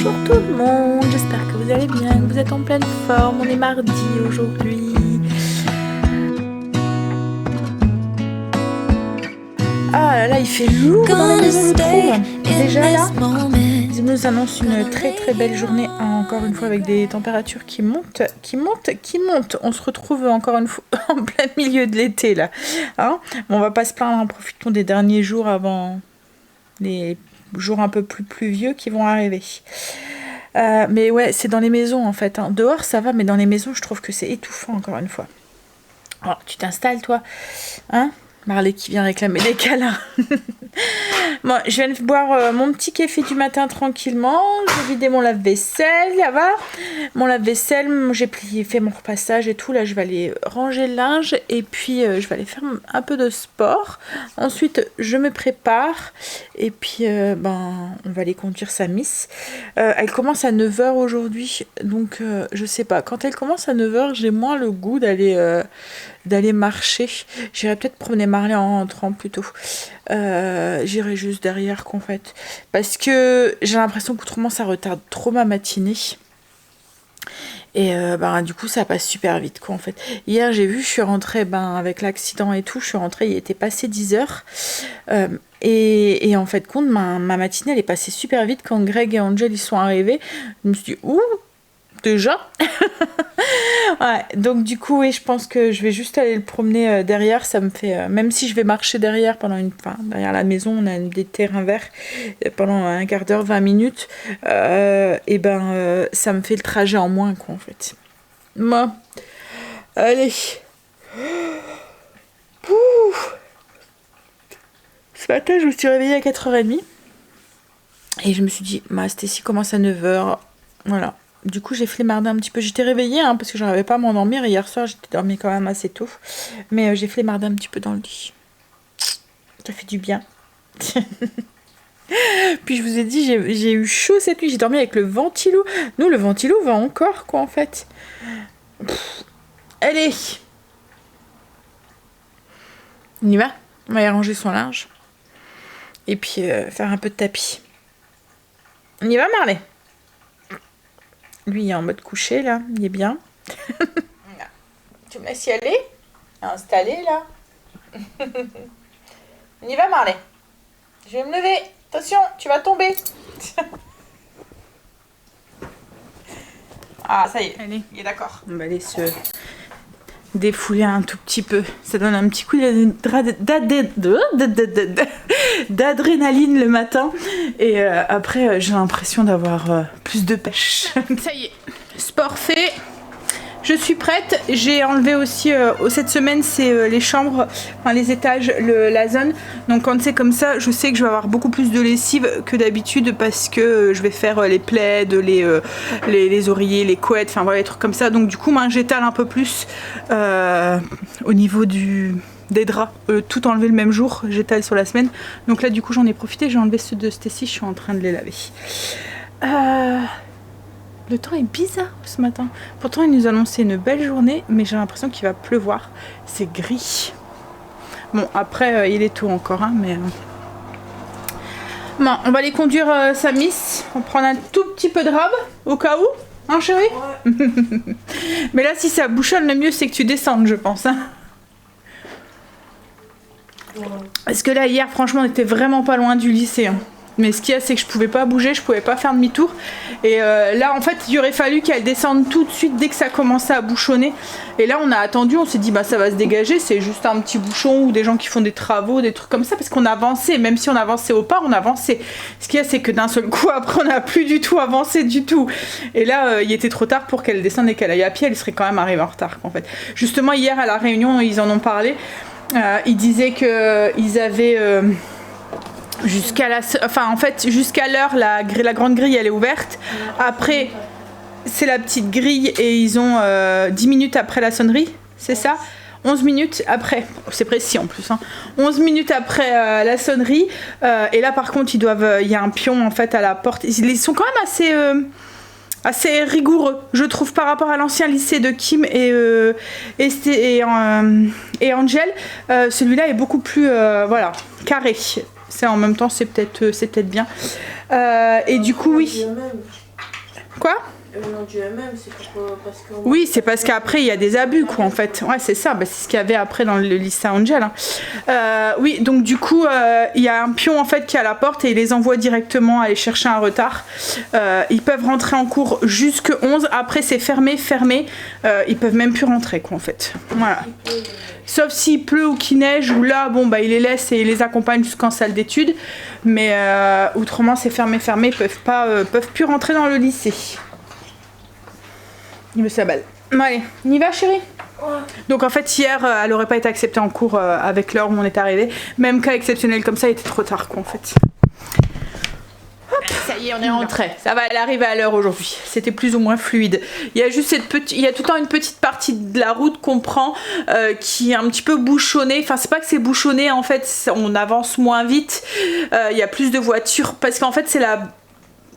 Bonjour tout le monde, j'espère que vous allez bien, que vous êtes en pleine forme. On est mardi aujourd'hui. Ah là là, il fait lourd dans la maison, je trouve. Déjà là, ils nous annoncent une très très belle journée, encore une fois avec des températures qui montent. On se retrouve encore une fois en plein milieu de l'été là. Hein, bon, on va pas se plaindre, profitons des derniers jours avant les jours un peu plus pluvieux qui vont arriver. Mais ouais, c'est dans les maisons en fait. Hein. Dehors ça va, mais dans les maisons je trouve que c'est étouffant encore une fois. Alors tu t'installes toi, hein? Marley qui vient réclamer des câlins. Bon, je viens de boire mon petit café du matin tranquillement. J'ai vidé mon lave-vaisselle, ça va. Mon lave-vaisselle, j'ai fait mon repassage et tout. Là, je vais aller ranger le linge et puis je vais aller faire un peu de sport. Ensuite, je me prépare et puis on va aller conduire sa miss. Elle commence à 9h aujourd'hui, donc je sais pas. Quand elle commence à 9h, j'ai moins le goût d'aller marcher. J'irai peut-être promener Marley en rentrant plutôt. J'irai juste derrière qu'en fait. Parce que j'ai l'impression qu'autrement ça retarde trop ma matinée. Et du coup ça passe super vite quoi en fait. Hier j'ai vu, je suis rentrée avec l'accident et tout, je suis rentrée, il était passé 10h. Et en fait compte ma matinée elle est passée super vite quand Greg et Angel ils sont arrivés. Je me suis dit ouh déjà. Ouais, donc du coup oui je pense que je vais juste aller le promener derrière, ça me fait même si je vais marcher derrière derrière la maison, on a des terrains verts pendant un quart d'heure, 20 minutes ça me fait le trajet en moins quoi en fait. Moi allez. Ouh. Ce matin je me suis réveillée à 4h30 et je me suis dit Stécie commence à 9h, voilà. Du coup, j'ai flemmardé un petit peu. J'étais réveillée parce que j'arrivais pas à m'endormir. Et hier soir, j'étais dormie quand même assez tôt. Mais j'ai flemmardé un petit peu dans le lit. Ça fait du bien. Puis je vous ai dit, j'ai eu chaud cette nuit. J'ai dormi avec le ventilo. Nous, le ventilo va encore, quoi, en fait. Allez. On y va. On va y ranger son linge. Et puis, faire un peu de tapis. On y va, Marley? Lui, il est en mode couché, là. Il est bien. Tu me laisses y aller? Installé, là. On y va, Marley. Je vais me lever. Attention, tu vas tomber. Ah, ça y est. Allez, il est d'accord. On va aller se défouler un tout petit peu. Ça donne un petit coup d'adrénaline le matin. Et après, j'ai l'impression d'avoir plus de pêche. Ça y est, sport fait. Je suis prête. J'ai enlevé aussi cette semaine, c'est les chambres, les étages, la zone. Donc quand c'est comme ça, je sais que je vais avoir beaucoup plus de lessive que d'habitude parce que je vais faire les plaids, les oreillers, les couettes, enfin voilà, les trucs comme ça. Donc du coup, j'étale un peu plus au niveau des draps, tout enlever le même jour, j'étale sur la semaine. Donc là, du coup, j'en ai profité, j'ai enlevé ceux de Stécie, je suis en train de les laver. Le temps est bizarre ce matin. Pourtant, il nous annonçait une belle journée, mais j'ai l'impression qu'il va pleuvoir. C'est gris. Bon, après, il est tôt encore, mais... Bon, on va aller conduire sa miss. On va prendre un tout petit peu de robe, au cas où. Hein, chérie? Ouais. Mais là, si ça bouchonne, le mieux, c'est que tu descendes, je pense. Hein. Ouais. Parce que là, hier, franchement, on était vraiment pas loin du lycée. Hein. Mais ce qu'il y a, c'est que je pouvais pas bouger, je pouvais pas faire demi-tour. Et là, en fait, il aurait fallu qu'elle descende tout de suite dès que ça commençait à bouchonner. Et là, on a attendu, on s'est dit, ça va se dégager, c'est juste un petit bouchon ou des gens qui font des travaux, des trucs comme ça. Parce qu'on avançait, même si on avançait au pas, on avançait. Ce qu'il y a, c'est que d'un seul coup, après, on n'a plus du tout avancé du tout. Et là, il était trop tard pour qu'elle descende et qu'elle aille à pied, elle serait quand même arrivée en retard, en fait. Justement, hier, à la réunion, ils en ont parlé. Ils disaient qu'ils avaient... jusqu'à l'heure la grande grille elle est ouverte, après c'est la petite grille et ils ont 10 minutes après la sonnerie, c'est ça, 11 minutes après, c'est précis en plus, hein. 11 minutes après la sonnerie, et là par contre il y a un pion en fait à la porte, ils sont quand même assez rigoureux, je trouve, par rapport à l'ancien lycée de Kim et Angel. Celui-là est beaucoup plus carré. Ça, en même temps, c'est peut-être bien. Et du coup, oui. Quoi? Le nom du MM, c'est parce que... Oui, c'est parce qu'après il y a des abus quoi en fait. Ouais, c'est ça, c'est ce qu'il y avait après dans le Lisa Angel. Hein. Oui, donc du coup, il y a un pion en fait qui est à la porte et il les envoie directement aller chercher un retard. Ils peuvent rentrer en cours jusque 11. Après, c'est fermé. Ils peuvent même plus rentrer quoi en fait. Voilà. Sauf s'il pleut ou qu'il neige, ou là, bon, bah, il les laisse et il les accompagne jusqu'en salle d'études. Mais autrement, c'est fermé. Ils peuvent plus rentrer dans le lycée. Il me s'aballe. Bon, allez, on y va, chérie? Ouais. Donc en fait, hier, elle aurait pas été acceptée en cours avec l'heure où on est arrivé. Même cas exceptionnel comme ça, il était trop tard, quoi, en fait. Hop, ça y est, on est rentré. Ça va, elle est arrivée à l'heure aujourd'hui. C'était plus ou moins fluide. Il y a juste il y a tout le temps une petite partie de la route qu'on prend qui est un petit peu bouchonnée. Enfin, c'est pas que c'est bouchonné, en fait, on avance moins vite. Il y a plus de voitures parce qu'en fait, c'est la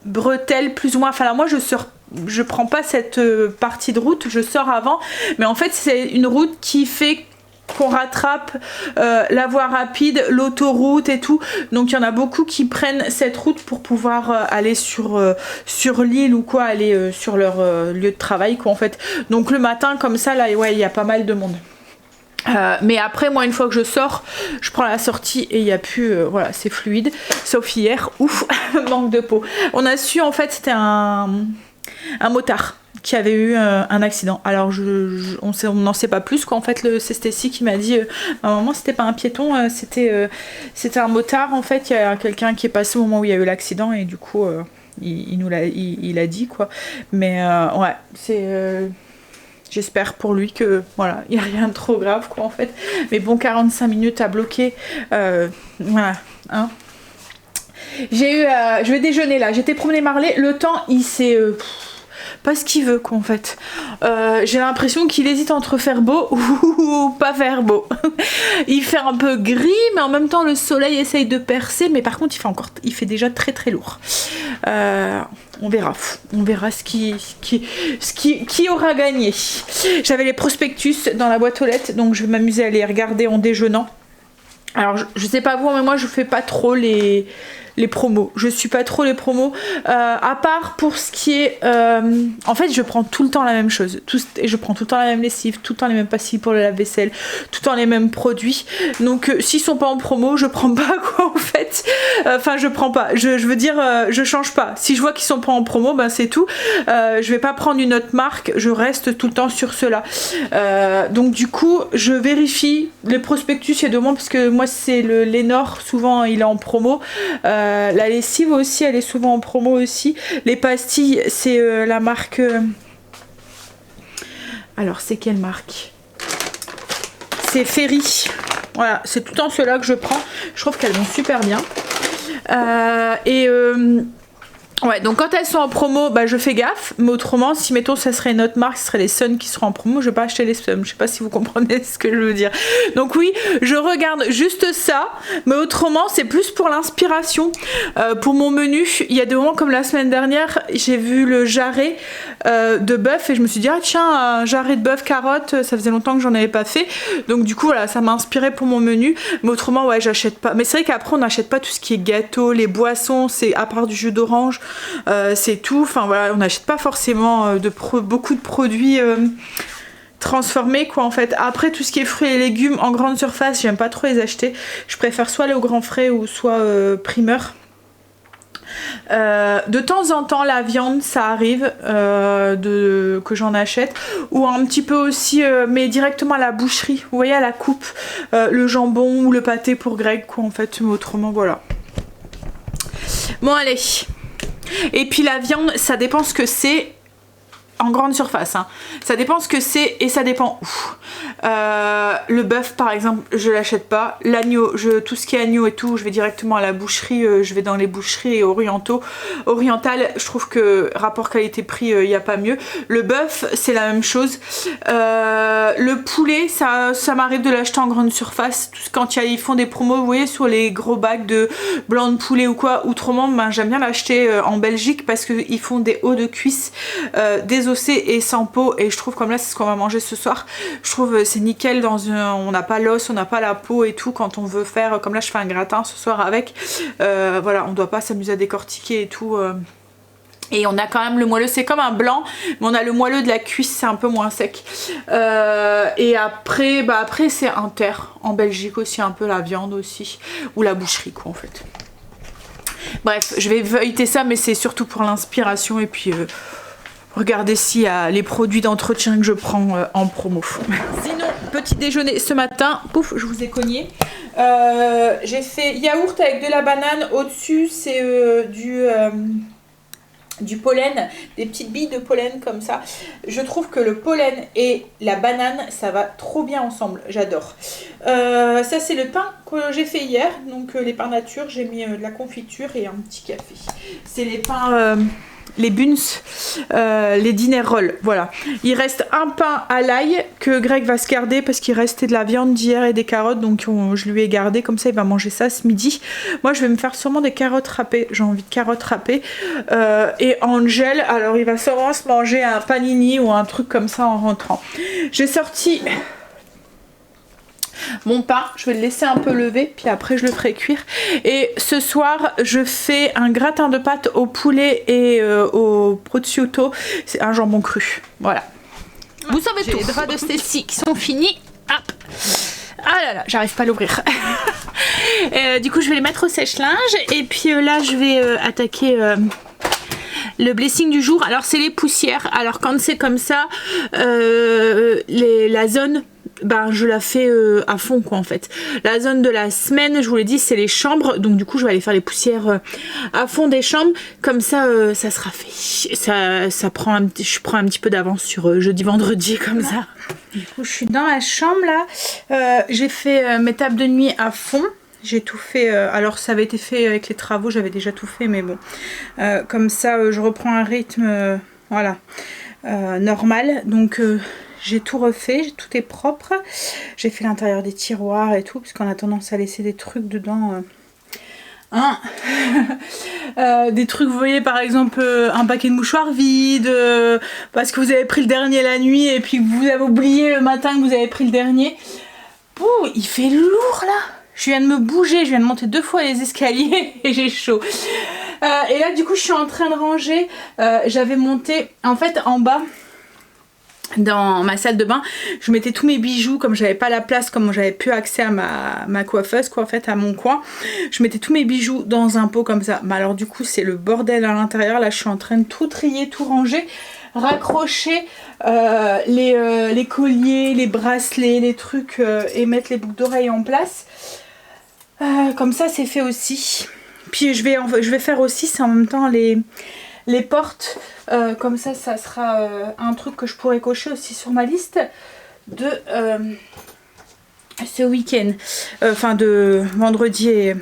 bretelle plus ou moins. Enfin, là, moi, je prends pas cette partie de route, je sors avant, mais en fait c'est une route qui fait qu'on rattrape la voie rapide, l'autoroute et tout, donc il y en a beaucoup qui prennent cette route pour pouvoir aller sur l'île ou quoi, aller sur leur lieu de travail quoi en fait. Donc le matin comme ça là, ouais, il y a pas mal de monde. Mais après moi une fois que je sors je prends la sortie et il n'y a plus voilà c'est fluide sauf hier ouf manque de peau. On a su en fait c'était un motard qui avait eu un accident. Alors on n'en sait pas plus quoi. En fait c'est Stacy qui m'a dit à un moment c'était pas un piéton, c'était un motard en fait. Il y a quelqu'un qui est passé au moment où il y a eu l'accident et du coup il a dit quoi. Mais ouais c'est j'espère pour lui que voilà il n'y a rien de trop grave quoi en fait. Mais bon 45 minutes à bloquer voilà hein. Je vais déjeuner là, j'étais promener Marley, le temps il s'est pas ce qu'il veut quoi en fait. J'ai l'impression qu'il hésite entre faire beau ou pas faire beau. Il fait un peu gris mais en même temps le soleil essaye de percer mais par contre il fait déjà très très lourd. On verra ce qui aura gagné. J'avais les prospectus dans la boîte aux lettres donc je vais m'amuser à les regarder en déjeunant. Alors je sais pas vous mais moi je fais pas trop les promos, je suis pas trop les promos à part pour ce qui est en fait je prends tout le temps la même chose et je prends tout le temps la même lessive, tout le temps les mêmes pastilles pour le lave-vaisselle, tout le temps les mêmes produits donc s'ils sont pas en promo je prends pas quoi en fait enfin je prends pas, je veux dire je change pas, si je vois qu'ils sont pas en promo ben c'est tout, je vais pas prendre une autre marque, je reste tout le temps sur ceux-là donc du coup je vérifie les prospectus il y a 2 mois parce que moi c'est le Lénore souvent il est en promo la lessive aussi elle est souvent en promo aussi, les pastilles c'est la marque alors c'est quelle marque, c'est Ferry, voilà c'est tout le temps ceux-là que je prends, je trouve qu'elles vont super bien ouais donc quand elles sont en promo bah je fais gaffe mais autrement si mettons ça serait une autre marque ce serait les Sun qui seront en promo je vais pas acheter les Sun, je sais pas si vous comprenez ce que je veux dire donc oui je regarde juste ça mais autrement c'est plus pour l'inspiration pour mon menu il y a des moments comme la semaine dernière j'ai vu le jarret de bœuf et je me suis dit ah tiens un jarret de bœuf carotte ça faisait longtemps que j'en avais pas fait donc du coup voilà ça m'a inspiré pour mon menu mais autrement ouais j'achète pas mais c'est vrai qu'après on n'achète pas tout ce qui est gâteau les boissons c'est à part du jus d'orange c'est tout, enfin voilà on n'achète pas forcément beaucoup de produits transformés quoi en fait. Après tout ce qui est fruits et légumes en grande surface j'aime pas trop les acheter, je préfère soit aller au grand frais ou soit primeur. De temps en temps la viande ça arrive que j'en achète ou un petit peu aussi mais directement à la boucherie vous voyez à la coupe le jambon ou le pâté pour Greg quoi en fait mais autrement voilà. Bon allez. Et puis la viande, ça dépend ce que c'est en grande surface. Hein. Ça dépend ce que c'est et ça dépend où. Le bœuf par exemple, je l'achète pas. L'agneau, tout ce qui est agneau et tout, je vais directement à la boucherie. Je vais dans les boucheries orientales. Je trouve que rapport qualité-prix, il n'y a pas mieux. Le bœuf, c'est la même chose. Le poulet, ça m'arrive de l'acheter en grande surface. Quand ils font des promos, vous voyez, sur les gros bacs de blanc de poulet ou quoi. Autrement, ben, j'aime bien l'acheter en Belgique parce qu'ils font des hauts de cuisse, des et sans peau et je trouve comme là c'est ce qu'on va manger ce soir, je trouve c'est nickel on n'a pas l'os, on n'a pas la peau et tout quand on veut faire, comme là je fais un gratin ce soir avec, voilà on doit pas s'amuser à décortiquer et tout Et on a quand même le moelleux, c'est comme un blanc, mais on a le moelleux de la cuisse, c'est un peu moins sec. Et après, après c'est Inter, en Belgique aussi, un peu la viande aussi, ou la boucherie quoi en fait. Bref, je vais feuilleter ça, mais c'est surtout pour l'inspiration et puis regardez s'il y a les produits d'entretien que je prends en promo. Sinon, petit déjeuner ce matin, pouf, je vous ai cogné. J'ai fait yaourt avec de la banane, au-dessus c'est du pollen, des petites billes de pollen comme ça. Je trouve que le pollen et la banane, ça va trop bien ensemble. J'adore. Ça, c'est le pain que j'ai fait hier. Donc, les pains nature, j'ai mis de la confiture et un petit café. C'est les pains... les buns, les dinner rolls, voilà. Il reste un pain à l'ail que Greg va se garder parce qu'il restait de la viande d'hier et des carottes, donc je lui ai gardé, comme ça il va manger ça ce midi. Moi je vais me faire sûrement des carottes râpées, j'ai envie de carottes râpées. Et Angel, alors il va sûrement se manger un panini ou un truc comme ça en rentrant. J'ai sorti... mon pain, je vais le laisser un peu lever, puis après je le ferai cuire. Et ce soir, je fais un gratin de pâtes au poulet et au prosciutto. C'est un jambon cru. Voilà. Vous savez tout. Les draps de Stécie qui sont finis. Hop. Ah là là, j'arrive pas à l'ouvrir. Du coup, je vais les mettre au sèche-linge. Et puis là, je vais attaquer... le blessing du jour. Alors, c'est les poussières. Alors, quand c'est comme ça, la zone... ben je la fais à fond quoi en fait. La zone de la semaine, je vous l'ai dit, c'est les chambres, donc du coup je vais aller faire les poussières à fond des chambres, comme ça ça sera fait. Ça prend je prends un petit peu d'avance sur jeudi vendredi comme ça. Du coup je suis dans la chambre là, j'ai fait mes tables de nuit à fond. J'ai tout fait, alors ça avait été fait avec les travaux, j'avais déjà tout fait, mais bon, comme ça je reprends un rythme, voilà, normal, donc j'ai tout refait, tout est propre. J'ai fait l'intérieur des tiroirs et tout, parce qu'on a tendance à laisser des trucs dedans. Des trucs, vous voyez par exemple un paquet de mouchoirs vide, parce que vous avez pris le dernier la nuit et puis que vous avez oublié le matin que vous avez pris le dernier. Ouh, il fait lourd là. Je viens de me bouger, je viens de monter 2 fois les escaliers et j'ai chaud. Et là du coup je suis en train de ranger. J'avais monté en fait en bas. Dans ma salle de bain, je mettais tous mes bijoux, comme j'avais pas la place, comme j'avais plus accès à ma coiffeuse quoi en fait, à mon coin, je mettais tous mes bijoux dans un pot comme ça. Mais alors du coup c'est le bordel à l'intérieur, là je suis en train de tout trier, tout ranger, raccrocher les colliers, les bracelets, les trucs et mettre les boucles d'oreilles en place. Comme ça c'est fait aussi. Puis je vais faire aussi, c'est en même temps les portes, comme ça sera un truc que je pourrais cocher aussi sur ma liste de ce week-end, enfin de vendredi, et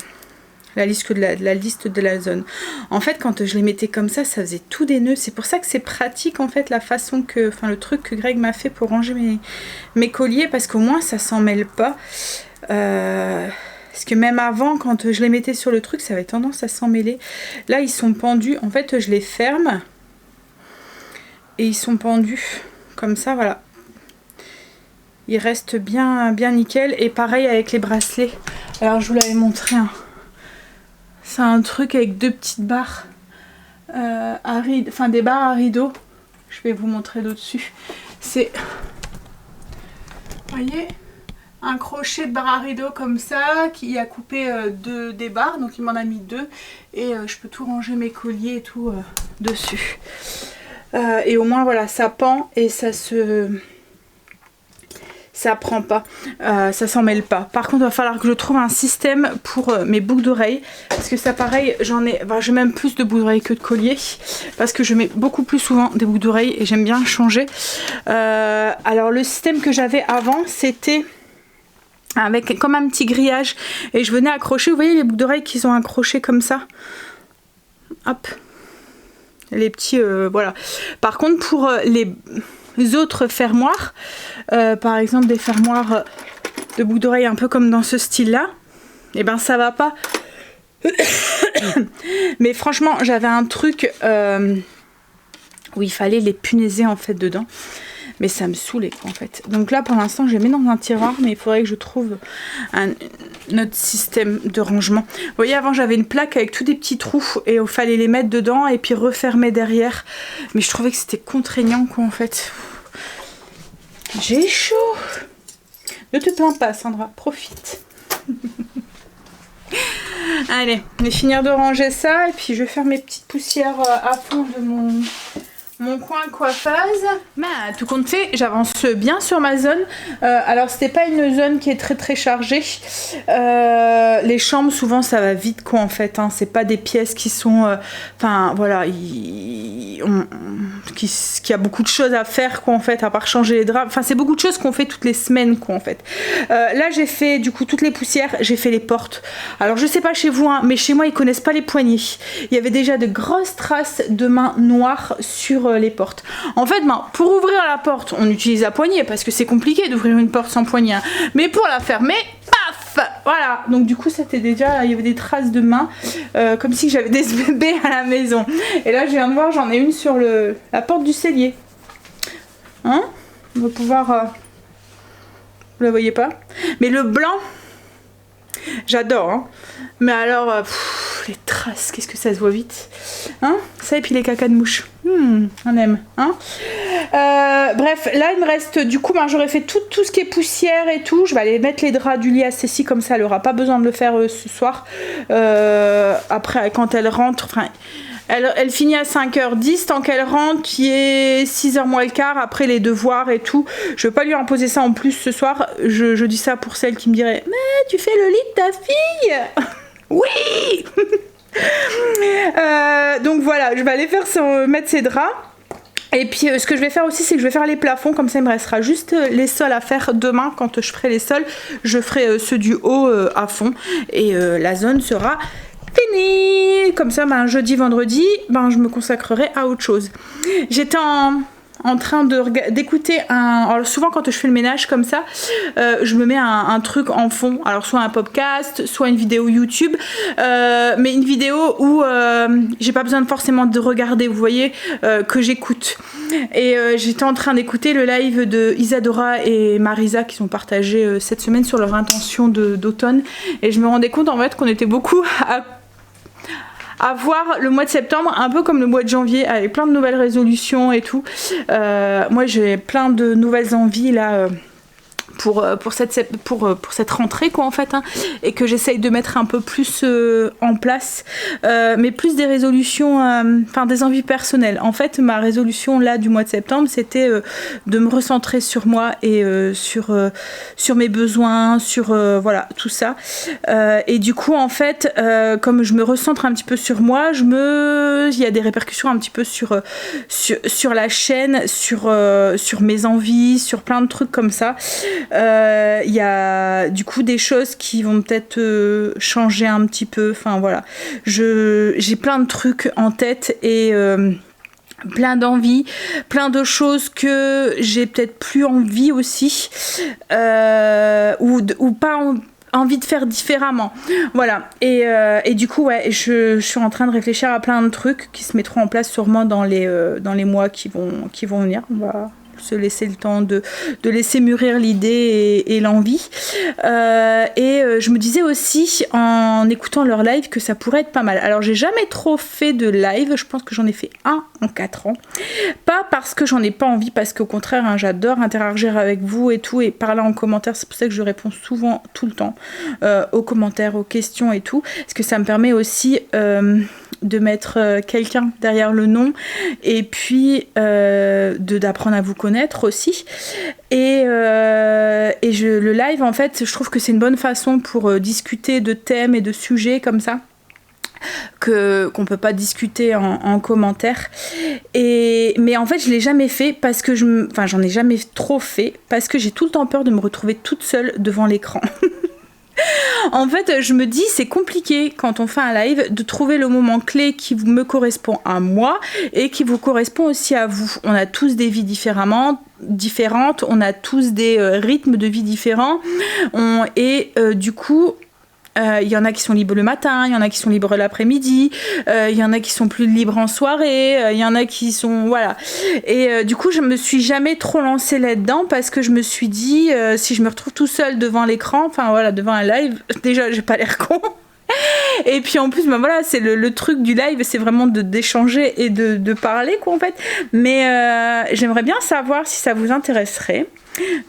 la liste de la liste de la zone. En fait quand je les mettais comme ça faisait tout des nœuds, c'est pour ça que c'est pratique en fait la façon que, enfin le truc que Greg m'a fait pour ranger mes colliers, parce qu'au moins ça s'en mêle pas. Parce que même avant, quand je les mettais sur le truc, ça avait tendance à s'en mêler. Là, ils sont pendus. En fait, je les ferme. Et ils sont pendus. Comme ça, voilà. Ils restent bien, bien nickel. Et pareil avec les bracelets. Alors, je vous l'avais montré. Hein. C'est un truc avec 2 petites barres. Enfin, des barres à rideaux. Je vais vous montrer d'au-dessus. C'est... Vous voyez ? Un crochet de barre à rideau comme ça, qui a coupé des barres, donc il m'en a mis 2, et je peux tout ranger mes colliers et tout dessus. Et au moins voilà, ça pend et ça prend pas, ça s'en mêle pas. Par contre il va falloir que je trouve un système pour mes boucles d'oreilles, parce que ça pareil, j'ai même plus de boucles d'oreilles que de colliers, parce que je mets beaucoup plus souvent des boucles d'oreilles et j'aime bien changer. Alors le système que j'avais avant, c'était avec comme un petit grillage, et je venais accrocher, vous voyez les boucles d'oreilles qu'ils ont accrochées comme ça, hop, les petits voilà. Par contre pour les autres fermoirs, par exemple des fermoirs de boucles d'oreilles un peu comme dans ce style là, et ben ça va pas. Mais franchement j'avais un truc où il fallait les punaiser en fait dedans. mais ça me saoulait en fait. Donc là pour l'instant je les mets dans un tiroir, mais il faudrait que je trouve notre système de rangement. Vous voyez, avant j'avais une plaque avec tous des petits trous et il fallait les mettre dedans et puis refermer derrière, mais je trouvais que c'était contraignant quoi en fait. J'ai chaud. Ne te plains pas Sandra, profite. Allez, je vais finir de ranger ça et puis je vais faire mes petites poussières à fond de mon coin coiffeuse. Mais tout compte fait, j'avance bien sur ma zone. Alors c'était pas une zone qui est très chargée. Les chambres souvent ça va vite quoi en fait. Hein. C'est pas des pièces qui sont, enfin voilà, qui a beaucoup de choses à faire quoi en fait, à part changer les draps. Enfin c'est beaucoup de choses qu'on fait toutes les semaines quoi en fait. Là j'ai fait du coup toutes les poussières, j'ai fait les portes. Alors je sais pas chez vous, hein, mais chez moi ils connaissent pas les poignées. Il y avait déjà de grosses traces de mains noires sur les portes. En fait, pour ouvrir la porte, on utilise la poignée parce que c'est compliqué d'ouvrir une porte sans poignée. Hein. Mais pour la fermer, paf, voilà. Donc du coup, c'était déjà, il y avait des traces de mains, comme si j'avais des bébés à la maison. Et là, je viens de voir, j'en ai une sur la porte du cellier. Hein? On va pouvoir, vous la voyez pas? Mais le blanc, j'adore. Hein. Mais alors, les traces, qu'est-ce que ça se voit vite, hein? Ça et puis les cacas de mouche, on aime, hein? Bref, là il me reste, du coup, j'aurais fait tout ce qui est poussière et tout. Je vais aller mettre les draps du lit à Cécile, comme ça elle aura pas besoin de le faire ce soir. Après, quand elle rentre, enfin... Elle finit à 5h10, tant qu'elle rentre, qui est 6h moins le quart, après les devoirs et tout. Je vais pas lui imposer ça en plus ce soir. Je dis ça pour celles qui me diraient « Mais tu fais le lit de ta fille !» Oui. Donc voilà, je vais aller mettre ses draps. Et puis ce que je vais faire aussi, c'est que je vais faire les plafonds, comme ça il me restera juste les sols à faire demain. Quand je ferai les sols, je ferai ceux du haut à fond. Et la zone sera... fini. Comme ça, jeudi, vendredi, je me consacrerai à autre chose. J'étais en train d'écouter alors souvent quand je fais le ménage comme ça, je me mets un truc en fond, alors soit un podcast, soit une vidéo YouTube, mais une vidéo où j'ai pas besoin forcément de regarder, vous voyez, que j'écoute. Et j'étais en train d'écouter le live de Isadora et Marisa qui sont partagés cette semaine sur leur intention d'automne, et je me rendais compte en fait qu'on était beaucoup à voir le mois de septembre un peu comme le mois de janvier, avec plein de nouvelles résolutions et tout. Moi j'ai plein de nouvelles envies là pour cette rentrée quoi en fait, hein, et que j'essaye de mettre un peu plus en place, mais plus des résolutions, des envies personnelles. En fait ma résolution là du mois de septembre c'était de me recentrer sur moi et sur mes besoins, sur voilà tout ça, et du coup en fait comme je me recentre un petit peu sur moi, il y a des répercussions un petit peu sur la chaîne, sur mes envies, sur plein de trucs comme ça. Il y a du coup des choses qui vont peut-être changer un petit peu, enfin voilà, j'ai plein de trucs en tête et plein d'envies, plein de choses que j'ai peut-être plus envie aussi, ou pas envie de faire différemment, voilà. Et du coup ouais, je suis en train de réfléchir à plein de trucs qui se mettront en place sûrement dans les mois qui vont venir. On va se laisser le temps de laisser mûrir l'idée et l'envie, et je me disais aussi en écoutant leur live que ça pourrait être pas mal. Alors j'ai jamais trop fait de live, je pense que j'en ai fait un en 4 ans, pas parce que j'en ai pas envie, parce qu'au contraire hein, j'adore interagir avec vous et tout, et parler en commentaire, c'est pour ça que je réponds souvent tout le temps aux commentaires, aux questions et tout, parce que ça me permet aussi de mettre quelqu'un derrière le nom, et puis d'apprendre à vous connaître aussi, et le live en fait je trouve que c'est une bonne façon pour discuter de thèmes et de sujets comme ça qu'on peut pas discuter en commentaire, mais en fait je l'ai jamais fait parce que j'en ai jamais trop fait parce que j'ai tout le temps peur de me retrouver toute seule devant l'écran. En fait, je me dis, c'est compliqué quand on fait un live de trouver le moment clé qui me correspond à moi et qui vous correspond aussi à vous. On a tous des vies différentes, on a tous des rythmes de vie différents, et du coup, Il y en a qui sont libres le matin, il y en a qui sont libres l'après-midi, il y en a qui sont plus libres en soirée, il y en a qui sont... Voilà. Et du coup, je me suis jamais trop lancée là-dedans parce que je me suis dit, si je me retrouve tout seul devant l'écran, enfin voilà, devant un live, déjà, j'ai pas l'air con. Et puis en plus, ben voilà, c'est le truc du live, c'est vraiment d'échanger et de parler, quoi, en fait. Mais j'aimerais bien savoir si ça vous intéresserait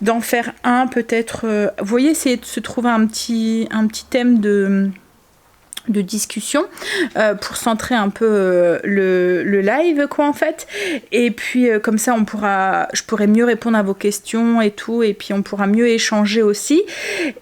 d'en faire un, peut-être. Vous voyez, essayer de se trouver un petit thème de discussion pour centrer un peu le live, quoi, en fait. Et puis comme ça je pourrais mieux répondre à vos questions et tout, et puis on pourra mieux échanger aussi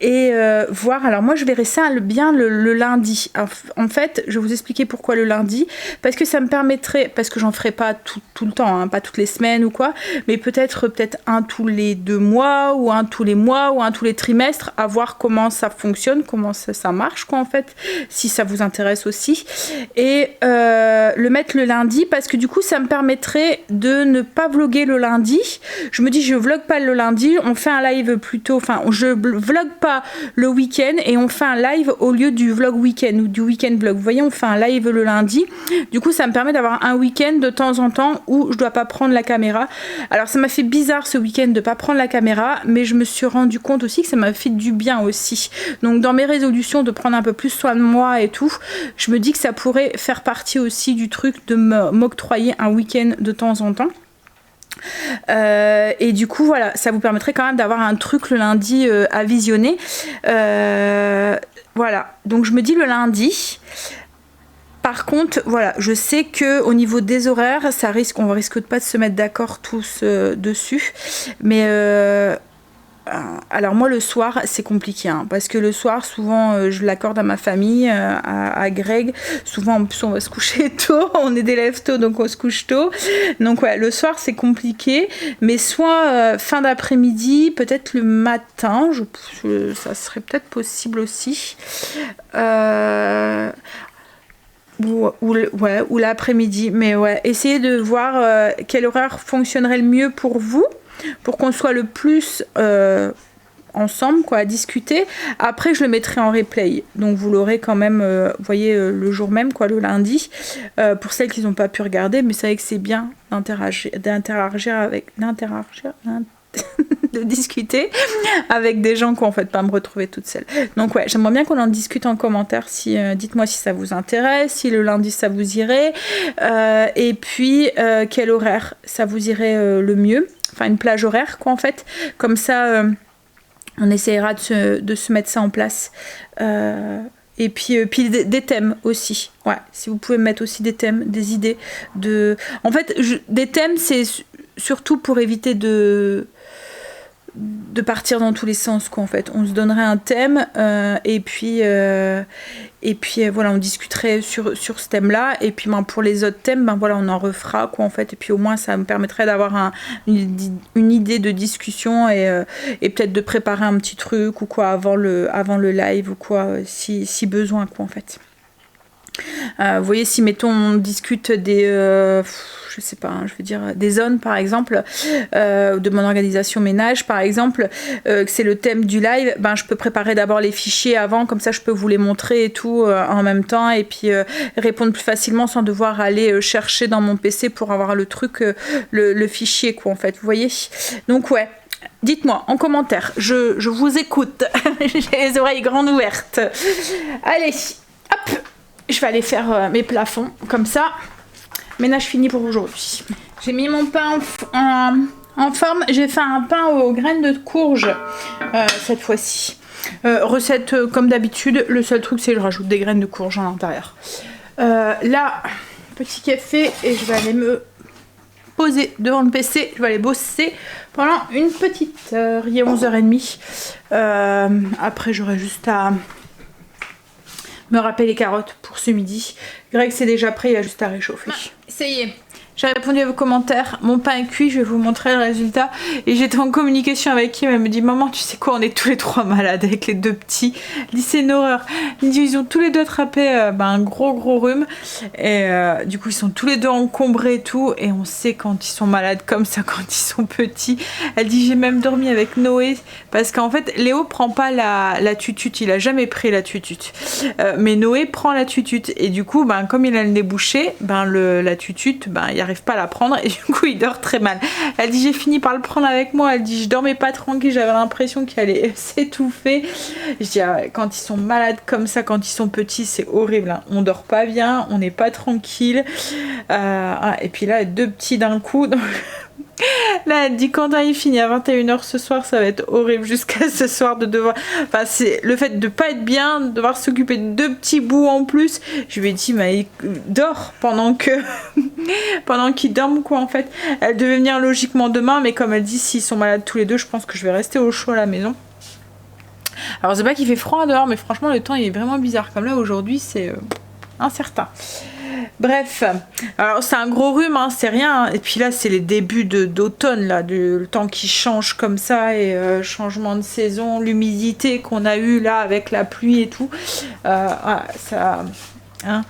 et voir. Alors moi je verrai ça bien le lundi. Alors, en fait, je vais vous expliquer pourquoi le lundi, parce que ça me permettrait, parce que j'en ferai pas tout le temps, hein, pas toutes les semaines ou quoi, mais peut-être un tous les 2 mois, ou un tous les mois, ou un tous les trimestres, à voir comment ça fonctionne, comment ça marche, quoi, en fait, si ça vous intéresse aussi, et le mettre le lundi, parce que du coup ça me permettrait de ne pas vlogger le lundi. Je me dis, je vlog pas le lundi, on fait un live plutôt, enfin je vlog pas le week-end et on fait un live au lieu du vlog week-end ou du week-end vlog. Vous voyez, on fait un live le lundi, du coup ça me permet d'avoir un week-end de temps en temps où je dois pas prendre la caméra. Alors ça m'a fait bizarre ce week-end de pas prendre la caméra, mais je me suis rendu compte aussi que ça m'a fait du bien aussi. Donc dans mes résolutions de prendre un peu plus soin de moi et tout, je me dis que ça pourrait faire partie aussi du truc de m'octroyer un week-end de temps en temps. Et du coup voilà, ça vous permettrait quand même d'avoir un truc le lundi à visionner. Voilà, donc je me dis le lundi. Par contre, voilà, je sais que au niveau des horaires, on risque de pas de se mettre d'accord tous dessus, mais alors moi le soir c'est compliqué, hein, parce que le soir souvent je l'accorde à ma famille, à Greg, souvent en plus on va se coucher tôt, on est des lèvres tôt donc on se couche tôt, donc ouais, le soir c'est compliqué, mais soit fin d'après-midi, peut-être le matin, ça serait peut-être possible aussi, ou l'après-midi, mais ouais, essayez de voir quel horaire fonctionnerait le mieux pour vous, pour qu'on soit le plus ensemble, quoi, à discuter. Après je le mettrai en replay, donc vous l'aurez quand même, vous voyez, le jour même, quoi, le lundi, pour celles qui n'ont pas pu regarder, mais c'est vrai que c'est bien de discuter avec des gens, quoi, en fait, pas me retrouver toute seule. Donc ouais, j'aimerais bien qu'on en discute en commentaire, dites-moi si ça vous intéresse, si le lundi ça vous irait, et puis quel horaire ça vous irait le mieux, enfin une plage horaire, quoi, en fait, comme ça on essaiera de se mettre ça en place. Et puis des thèmes aussi. Ouais, si vous pouvez mettre aussi des thèmes, des idées. En fait, des thèmes, c'est surtout pour éviter de partir dans tous les sens, quoi, en fait. On se donnerait un thème et puis voilà, on discuterait sur ce thème-là, et puis pour les autres thèmes, voilà, on en refera, quoi, en fait, et puis au moins ça me permettrait d'avoir une idée de discussion et peut-être de préparer un petit truc ou quoi avant le live ou quoi, si besoin, quoi, en fait. Vous voyez, si mettons on discute je sais pas, je veux dire des zones par exemple, de mon organisation ménage par exemple, que c'est le thème du live, je peux préparer d'abord les fichiers avant, comme ça je peux vous les montrer et tout en même temps, et puis répondre plus facilement sans devoir aller chercher dans mon PC pour avoir le truc, le fichier, quoi, en fait, vous voyez. Donc ouais, dites-moi en commentaire, je vous écoute. J'ai les oreilles grandes ouvertes. Allez, hop, je vais aller faire mes plafonds, comme ça. Ménage fini pour aujourd'hui. J'ai mis mon pain en forme. J'ai fait un pain aux graines de courge cette fois-ci. Recette comme d'habitude. Le seul truc, c'est que je rajoute des graines de courge à l'intérieur. Là, petit café, et je vais aller me poser devant le PC. Je vais aller bosser pendant une petite heure. Il est 11h30. Après, j'aurai juste à me râper les carottes pour ce midi. Greg, c'est déjà prêt, il y a juste à réchauffer. Ça y est, J'ai répondu à vos commentaires. Mon pain est cuit, je vais vous montrer le résultat. Et j'étais en communication avec Kim. Elle me dit, maman, tu sais quoi, on est tous les 3 malades avec les 2 petits. Elle dit, c'est une horreur. Ils ont tous les 2 attrapé un gros rhume. Et du coup, ils sont tous les 2 encombrés et tout. Et on sait quand ils sont malades comme ça, quand ils sont petits. Elle dit, j'ai même dormi avec Noé. Parce qu'en fait, Léo prend pas la tutute. Il a jamais pris la tutute. Mais Noé prend la tutute. Et du coup, comme il a le nez bouché, la tutute, il arrive pas à la prendre et du coup il dort très mal. Elle dit j'ai fini par le prendre avec moi. Elle dit je dormais pas tranquille, j'avais l'impression qu'il allait s'étouffer. Je dis quand ils sont malades comme ça, quand ils sont petits, c'est horrible. Hein. On dort pas bien, on n'est pas tranquille. Et puis là 2 petits d'un coup. Donc... Là, elle dit quand il finit à 21h ce soir, ça va être horrible jusqu'à ce soir de devoir. Enfin, c'est le fait de pas être bien, de devoir s'occuper de 2 petits bouts en plus. Je lui ai dit, mais dors pendant qu'ils dorment, quoi, en fait. Elle devait venir logiquement demain, mais comme elle dit, s'ils sont malades tous les 2, je pense que je vais rester au chaud à la maison. Alors, c'est pas qu'il fait froid dehors, mais franchement, le temps il est vraiment bizarre. Comme là, aujourd'hui, c'est incertain. Bref, alors c'est un gros rhume, hein, c'est rien. Et puis là, c'est les débuts d'automne, là, le temps qui change comme ça et changement de saison, l'humidité qu'on a eu là avec la pluie et tout. Ça, hein,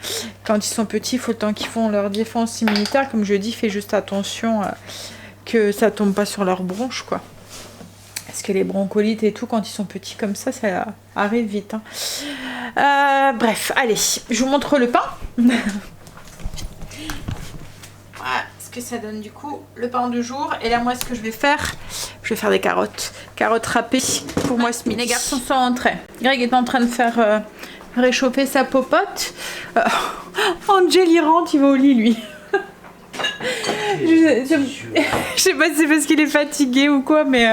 quand ils sont petits, il faut le temps qu'ils font leur défense immunitaire. Comme je dis, fais juste attention que ça tombe pas sur leurs bronches, quoi. Parce que les broncholites et tout, quand ils sont petits comme ça arrive vite. Hein. Bref, allez, je vous montre le pain. Voilà ce que ça donne du coup, le pain du jour. Et là, moi, ce que je vais faire des carottes. Carottes râpées pour moi ce midi. Les garçons sont rentrés. Greg est en train de faire réchauffer sa popote. Angel, il rentre, il va au lit, lui. Je sais pas si c'est parce qu'il est fatigué ou quoi, mais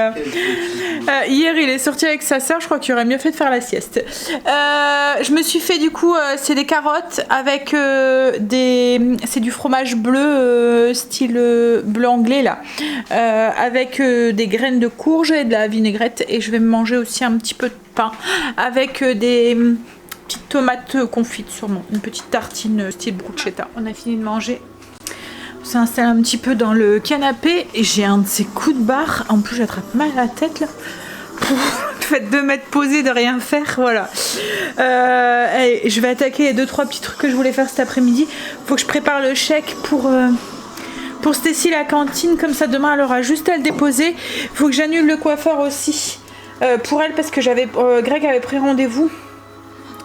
hier il est sorti avec sa soeur. Je crois qu'il aurait mieux fait de faire la sieste. Je me suis fait du coup c'est des carottes avec c'est du fromage bleu style bleu anglais là, avec des graines de courge et de la vinaigrette. Et je vais me manger aussi un petit peu de pain avec des petites tomates confites sûrement, une petite tartine style bruschetta. On a fini de manger. On s'est installé un petit peu dans le canapé et j'ai un de ces coups de barre. En plus, j'attrape mal la tête là. Le fait de m'être posée, de rien faire, voilà. Je vais attaquer les 2-3 petits trucs que je voulais faire cet après-midi. Faut que je prépare le chèque pour Stécie la cantine. Comme ça, demain, elle aura juste à le déposer. Faut que j'annule le coiffeur aussi pour elle parce que Greg avait pris rendez-vous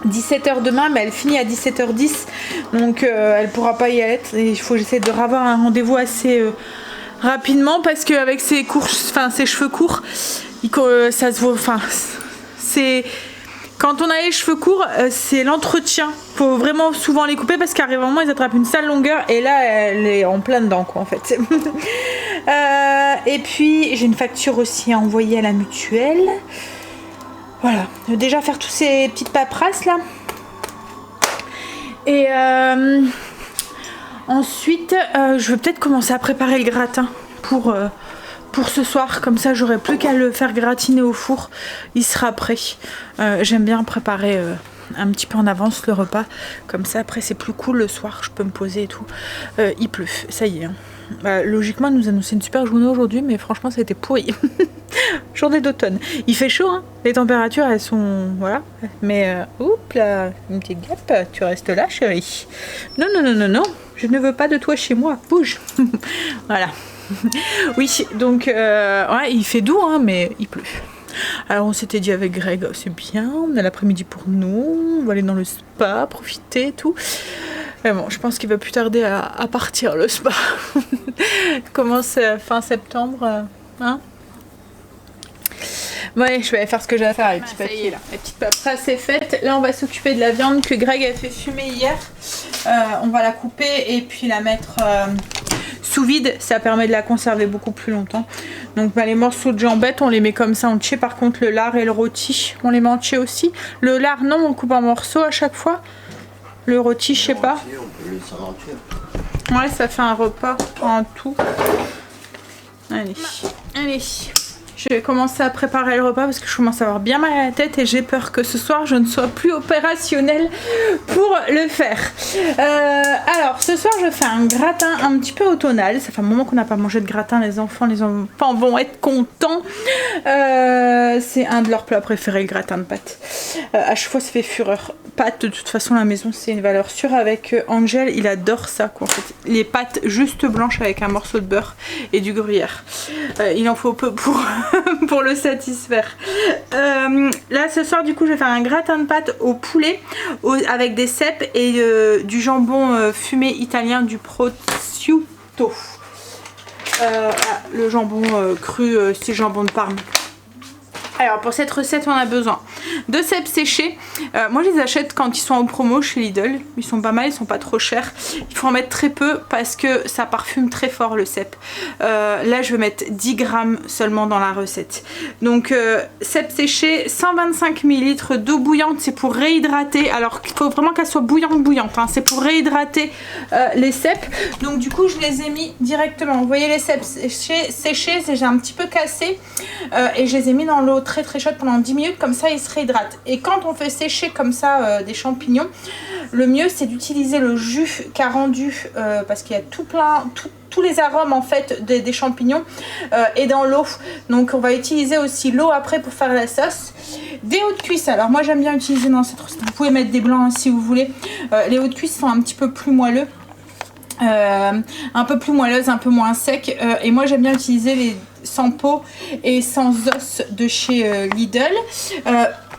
17h demain, mais elle finit à 17h10, donc elle pourra pas y être. Et il faut que j'essaie de revoir un rendez-vous assez rapidement parce qu'avec ses cheveux courts, ça se voit. Enfin, c'est quand on a les cheveux courts, c'est l'entretien. Faut vraiment souvent les couper parce qu'arrive un moment ils attrapent une sale longueur et là elle est en plein dedans quoi en fait. Et puis j'ai une facture aussi à envoyer à la mutuelle. Voilà, je vais déjà faire toutes ces petites paperasses là. Et ensuite, je vais peut-être commencer à préparer le gratin pour ce soir. Comme ça, j'aurai plus qu'à le faire gratiner au four. Il sera prêt. J'aime bien préparer un petit peu en avance le repas. Comme ça, après, c'est plus cool le soir. Je peux me poser et tout. Il pleut, ça y est. Hein. Logiquement, elle nous annonçait une super journée aujourd'hui, mais franchement, ça a été pourri. Journée d'automne. Il fait chaud, hein. Les températures, elles sont... Voilà. Mais, oups là, une petite guêpe, tu restes là, chérie. Non, non, non, non, non. Je ne veux pas de toi chez moi. Bouge. Voilà. Oui, donc, ouais, il fait doux, hein, mais il pleut. Alors, on s'était dit avec Greg, c'est bien, on a l'après-midi pour nous, on va aller dans le spa, profiter et tout. Mais bon, je pense qu'il va plus tarder à partir, le spa. Commence fin septembre, hein. Bon allez, je vais aller faire ce que j'ai à faire, les petits papiers là. Les petites paperasses c'est faites. Là on va s'occuper de la viande que Greg a fait fumer hier. On va la couper et puis la mettre sous vide. Ça permet de la conserver beaucoup plus longtemps. Donc les morceaux de jambette on les met comme ça entier. Par contre le lard et le rôti on les met entiers aussi. Le lard non, on le coupe en morceaux à chaque fois. Le rôti je sais pas. On peut le laisser entier. Ouais, ça fait un repas en tout. Allez, allez. Je vais commencer à préparer le repas parce que je commence à avoir bien mal à la tête et j'ai peur que ce soir je ne sois plus opérationnelle pour le faire. Alors ce soir je fais un gratin un petit peu automnal. Ça fait un moment qu'on n'a pas mangé de gratin, les enfants vont être contents. C'est un de leurs plats préférés, le gratin de pâtes. À chaque fois ça fait fureur. Pâtes, de toute façon la maison c'est une valeur sûre avec Angel, il adore ça quoi, en fait. Les pâtes juste blanches avec un morceau de beurre et du gruyère. Il en faut peu pour pour le satisfaire. Là ce soir du coup je vais faire un gratin de pâtes au poulet avec des cèpes et du jambon fumé italien, du prosciutto. Le jambon cru, c'est jambon de Parme. Alors pour cette recette on a besoin de cèpes séchés. Moi je les achète quand ils sont en promo chez Lidl. Ils sont pas mal, ils sont pas trop chers. Il faut en mettre très peu parce que ça parfume très fort le cèpe. Là je vais mettre 10 grammes seulement dans la recette. Donc cèpes séchés, 125 ml d'eau bouillante, c'est pour réhydrater. Alors il faut vraiment qu'elle soit bouillante hein. C'est pour réhydrater les cèpes. Donc du coup je les ai mis directement. Vous voyez les cèpes séchés, j'ai un petit peu cassé et je les ai mis dans l'eau très chaude pendant 10 minutes, comme ça ils se réhydratent. Et quand on fait sécher comme ça des champignons, le mieux c'est d'utiliser le jus qu'a rendu parce qu'il y a tous les arômes en fait des champignons et dans l'eau. Donc on va utiliser aussi l'eau après pour faire la sauce. Des hauts de cuisse, alors moi j'aime bien utiliser dans cette recette, vous pouvez mettre des blancs si vous voulez. Les hauts de cuisse sont un petit peu plus moelleux. Un peu plus moelleuse, un peu moins sec et moi j'aime bien utiliser les sans peau et sans os de chez Lidl.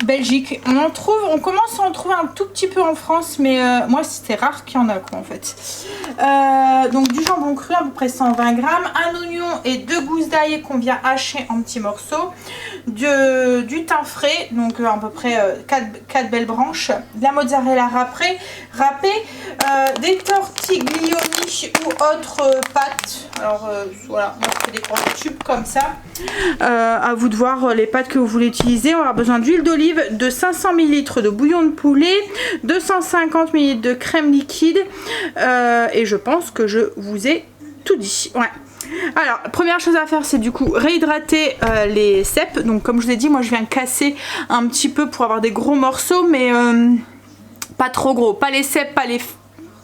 Belgique, on commence à en trouver un tout petit peu en France, mais moi c'était rare qu'il y en a quoi en fait. Donc du jambon cru à peu près 120 grammes, un oignon et 2 gousses d'ail qu'on vient hacher en petits morceaux, du thym frais, donc à peu près 4 belles branches, de la mozzarella râpée, des tortiglioni ou autres pâtes. Alors voilà, moi je fais des grands tubes comme ça. À vous de voir les pâtes que vous voulez utiliser. On aura besoin d'huile d'olive, de 500 ml de bouillon de poulet, 250 ml de crème liquide et je pense que je vous ai tout dit. Ouais. Alors première chose à faire c'est du coup réhydrater les cèpes. Donc comme je vous ai dit moi je viens casser un petit peu pour avoir des gros morceaux mais pas trop gros, pas les cèpes, pas les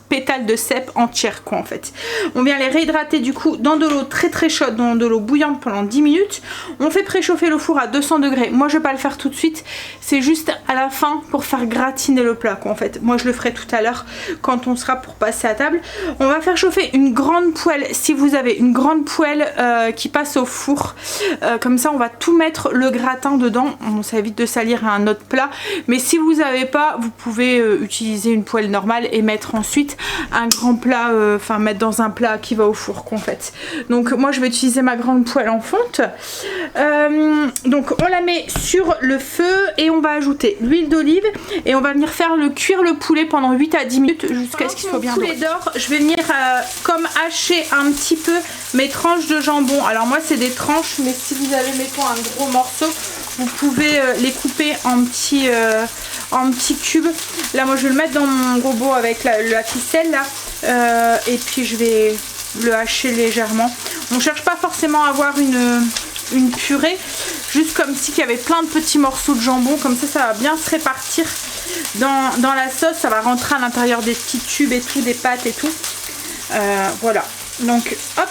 pétales de cèpe entières quoi en fait. On vient les réhydrater du coup dans de l'eau très chaude, dans de l'eau bouillante pendant 10 minutes. On fait préchauffer le four à 200 degrés. Moi je vais pas le faire tout de suite, c'est juste à la fin pour faire gratiner le plat quoi en fait. Moi je le ferai tout à l'heure quand on sera pour passer à table. On va faire chauffer une grande poêle, si vous avez une grande poêle qui passe au four. Comme ça on va tout mettre le gratin dedans. Ça évite de salir un autre plat. Mais si vous n'avez pas, vous pouvez utiliser une poêle normale et mettre ensuite un grand plat, enfin mettre dans un plat qui va au four en fait. Donc moi je vais utiliser ma grande poêle en fonte. Donc on la met sur le feu et on va ajouter l'huile d'olive et on va venir faire cuire le poulet pendant 8 à 10 minutes jusqu'à ce qu'il soit bien poulet d'or. Je vais venir comme hacher un petit peu mes tranches de jambon. Alors moi c'est des tranches, mais si vous avez mettons un gros morceau, vous pouvez les couper en petits cubes. Là moi je vais le mettre dans mon robot avec la ficelle là et puis je vais le hacher légèrement. On cherche pas forcément à avoir une purée, juste comme si il y avait plein de petits morceaux de jambon, comme ça va bien se répartir dans la sauce, ça va rentrer à l'intérieur des petits tubes et tout, des pâtes et tout. Voilà, donc hop,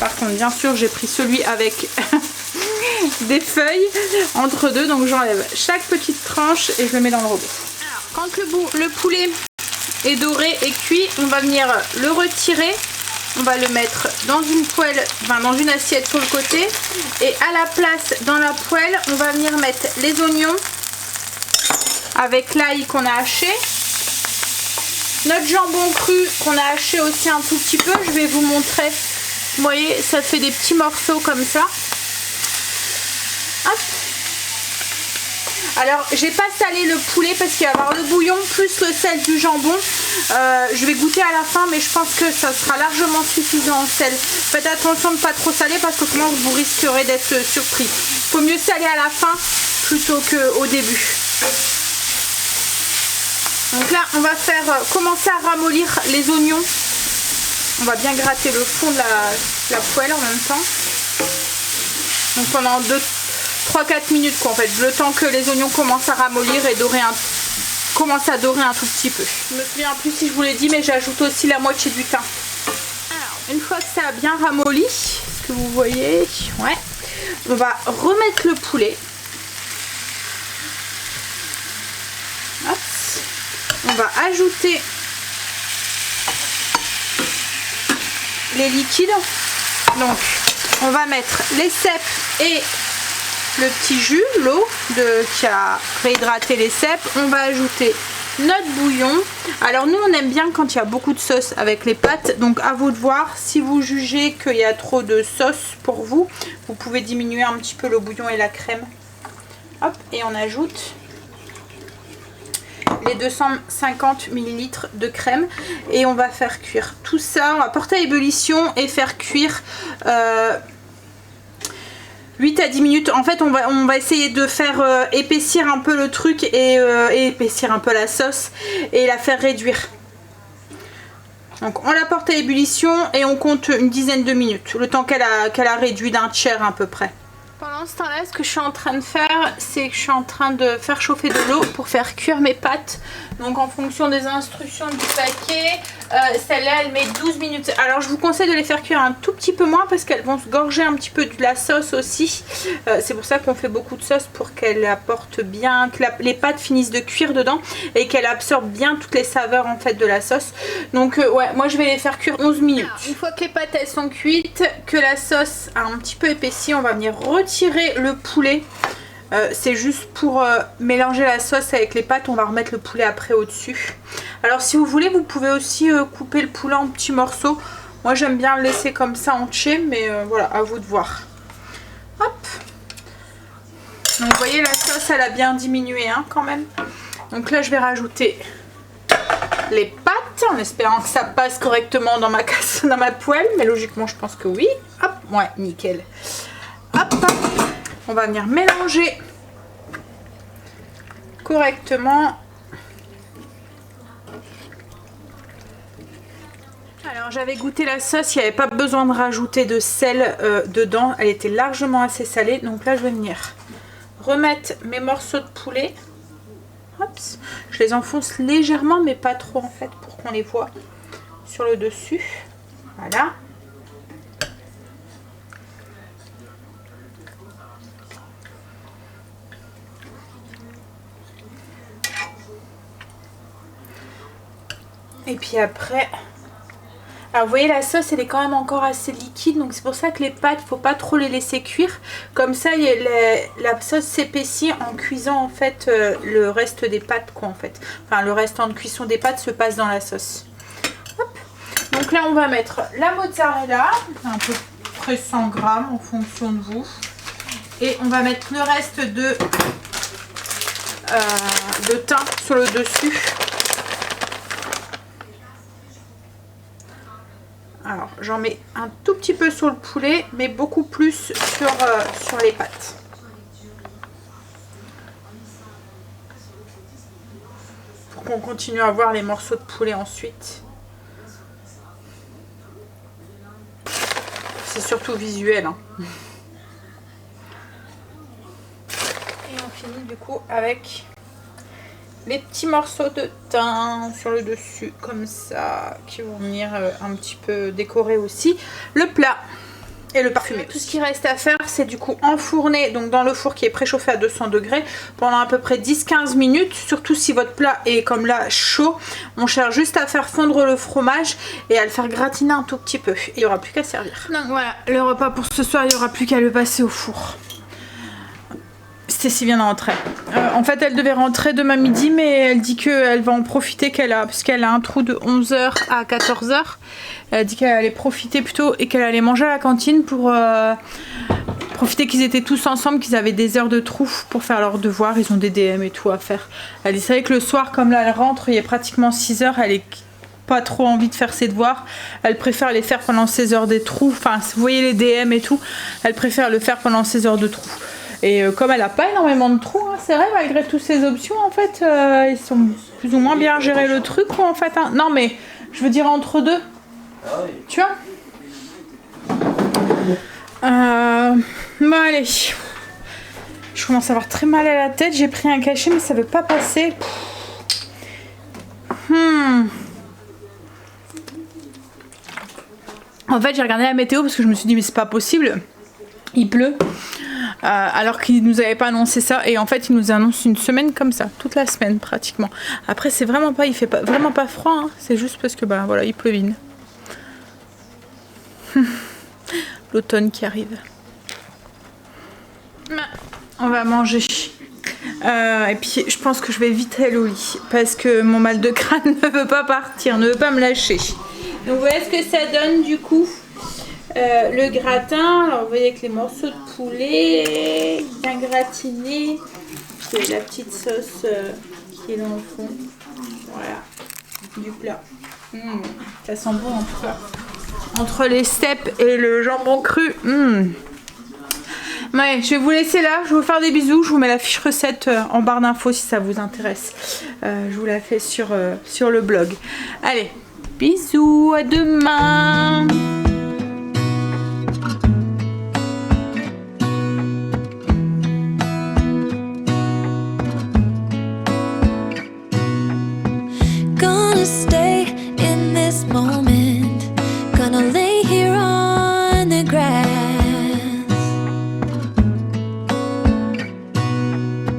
par contre bien sûr j'ai pris celui avec des feuilles entre deux, donc j'enlève chaque petite tranche et je le mets dans le robot. Alors, quand le poulet est doré et cuit, on va venir le retirer, on va le mettre dans une poêle, enfin dans une assiette sur le côté, et à la place dans la poêle on va venir mettre les oignons avec l'ail qu'on a haché, notre jambon cru qu'on a haché aussi un tout petit peu. Je vais vous montrer, vous voyez ça fait des petits morceaux comme ça. Hop. Alors j'ai pas salé le poulet parce qu'il va y avoir le bouillon plus le sel du jambon. Je vais goûter à la fin, mais je pense que ça sera largement suffisant en sel. Faites attention de ne pas trop saler parce que sinon vous risquerez d'être surpris. Il faut mieux saler à la fin plutôt qu'au début. Donc là on va faire commencer à ramollir les oignons. On va bien gratter le fond de la poêle en même temps. Donc pendant 3-4 minutes quoi, en fait, le temps que les oignons commencent à ramollir et commencent à dorer un tout petit peu. Je me souviens plus si je vous l'ai dit, mais j'ajoute aussi la moitié du thym. Alors, une fois que ça a bien ramolli, ce que vous voyez, ouais, on va remettre le poulet. Hop. On va ajouter les liquides. Donc on va mettre les cèpes et le petit jus, l'eau qui a réhydraté les cèpes. On va ajouter notre bouillon. Alors nous on aime bien quand il y a beaucoup de sauce avec les pâtes, donc à vous de voir. Si vous jugez qu'il y a trop de sauce pour vous, vous pouvez diminuer un petit peu le bouillon et la crème. Hop, et on ajoute les 250 ml de crème et on va faire cuire tout ça. On va porter à ébullition et faire cuire 8 à 10 minutes. En fait on va essayer de faire épaissir un peu le truc et épaissir un peu la sauce et la faire réduire. Donc on la porte à ébullition et on compte une dizaine de minutes, le temps qu'elle a réduit d'un tiers à peu près. Pendant ce temps-là, ce que je suis en train de faire, c'est que je suis en train de faire chauffer de l'eau pour faire cuire mes pâtes. Donc en fonction des instructions du paquet, celle-là elle met 12 minutes. Alors je vous conseille de les faire cuire un tout petit peu moins parce qu'elles vont se gorger un petit peu de la sauce aussi. C'est pour ça qu'on fait beaucoup de sauce, pour qu'elle apporte bien, que les pâtes finissent de cuire dedans et qu'elle absorbe bien toutes les saveurs en fait de la sauce. Donc ouais, moi je vais les faire cuire 11 minutes. Alors, une fois que les pâtes elles sont cuites, que la sauce a un petit peu épaissi, on va venir retirer le poulet. C'est juste pour mélanger la sauce avec les pâtes. On va remettre le poulet après au-dessus. Alors si vous voulez, vous pouvez aussi couper le poulet en petits morceaux. Moi j'aime bien le laisser comme ça entier, mais voilà, à vous de voir. Hop. Donc vous voyez, la sauce elle a bien diminué hein, quand même. Donc là je vais rajouter les pâtes en espérant que ça passe correctement dans ma poêle, mais logiquement je pense que oui. Hop, ouais, nickel. Hop, hop. On va venir mélanger correctement. Alors j'avais goûté la sauce, il n'y avait pas besoin de rajouter de sel dedans, elle était largement assez salée. Donc là je vais venir remettre mes morceaux de poulet. Hop, je les enfonce légèrement mais pas trop en fait, pour qu'on les voit sur le dessus. Voilà. Et puis après, alors vous voyez la sauce elle est quand même encore assez liquide, donc c'est pour ça que les pâtes faut pas trop les laisser cuire. Comme ça la sauce s'épaissit en cuisant en fait le reste des pâtes quoi en fait. Enfin le restant de cuisson des pâtes se passe dans la sauce. Hop. Donc là on va mettre la mozzarella, à peu près 100 grammes en fonction de vous. Et on va mettre le reste de thym sur le dessus. Alors j'en mets un tout petit peu sur le poulet, mais beaucoup plus sur les pâtes. Pour qu'on continue à voir les morceaux de poulet ensuite. C'est surtout visuel. Hein. Et on finit du coup avec les petits morceaux de thym sur le dessus comme ça, qui vont venir un petit peu décorer aussi le plat et le parfumer. Tout ce qui reste à faire, c'est du coup enfourner donc dans le four qui est préchauffé à 200 degrés pendant à peu près 10-15 minutes. Surtout si votre plat est comme là chaud, on cherche juste à faire fondre le fromage et à le faire gratiner un tout petit peu. Et il n'y aura plus qu'à servir. Donc voilà, le repas pour ce soir, il n'y aura plus qu'à le passer au four. Stécie vient de rentrer. En fait, elle devait rentrer demain midi, mais elle dit qu'elle va en profiter, puisqu'elle a un trou de 11h à 14h. Elle dit qu'elle allait profiter plutôt et qu'elle allait manger à la cantine pour profiter qu'ils étaient tous ensemble, qu'ils avaient des heures de trou pour faire leurs devoirs. Ils ont des DM et tout à faire. Elle dit, c'est vrai que le soir, comme là, elle rentre, il est pratiquement 6h, elle est pas trop envie de faire ses devoirs. Elle préfère les faire pendant ses heures des trous. Enfin, vous voyez les DM et tout, elle préfère le faire pendant ses heures de trou. Et comme elle n'a pas énormément de trous, hein, c'est vrai, malgré toutes ces options, en fait, ils sont plus ou moins bien géré le truc, quoi, en fait. Hein. Non, mais je veux dire entre deux. Bon allez. Je commence à avoir très mal à la tête. J'ai pris un cachet mais ça veut pas passer. En fait j'ai regardé la météo parce que je me suis dit mais c'est pas possible. Il pleut. Alors qu'ils nous avaient pas annoncé ça. Et en fait ils nous annoncent une semaine comme ça. Toute la semaine pratiquement. Après c'est vraiment pas, il fait pas, vraiment pas froid. Hein. C'est juste parce que bah voilà il pleuvine. L'automne qui arrive. On va manger. Et puis je pense que je vais vite aller au lit. Parce que mon mal de crâne ne veut pas partir. Ne veut pas me lâcher. Donc voilà ce que ça donne du coup. Le gratin. Alors vous voyez avec les morceaux de poulet. Bien gratiné. Puis la petite sauce qui est dans le fond. Voilà. Du plat. Ça sent bon en tout cas. Entre les steaks et le jambon cru. Ouais, je vais vous laisser là. Je vais vous faire des bisous. Je vous mets la fiche recette en barre d'infos si ça vous intéresse. Je vous la fais sur le blog. Allez, bisous, à demain.